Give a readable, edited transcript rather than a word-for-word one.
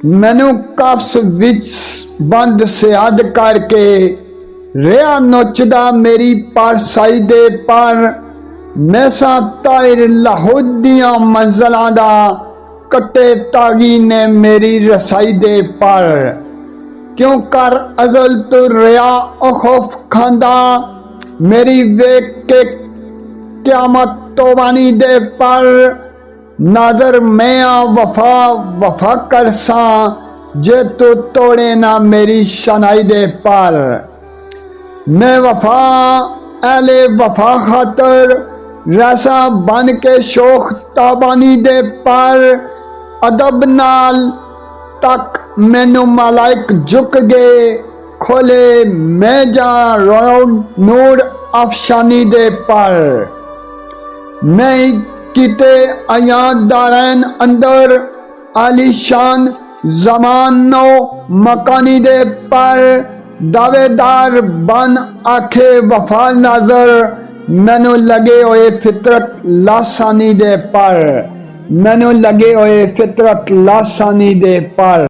मैनू कफ्स विच बंद सियाद करके रिया नोचदा मेरी पारसाई दे पर मैसा तायर लाहौद दियां मंज़िलां दा कट्टे तागी ने मेरी रसाई दे पर क्यों कर अजल तो रिया खौफ खांदा मेरी वेख के क्यामत तोबानी दे पर नाजर मैं वफा वफा करसा जे तू तोड़े ना मेरी शनाई दे पर मैं वफा एले वफा खातर रैसा बन के शोख ताबानी दे पर अदब नाल तक मैनू मलाइक झुक गए खोले मैं जा रो नूर अफशानी दे पर मैं किते आया दारैन अंदर आलीशान जमानो मकानी दे पर दावेदार बन आखे वफा नजर मैनू लगे हुए फितरत लासानी दे पर मैनू लगे हुए फितरत लासानी दे पर।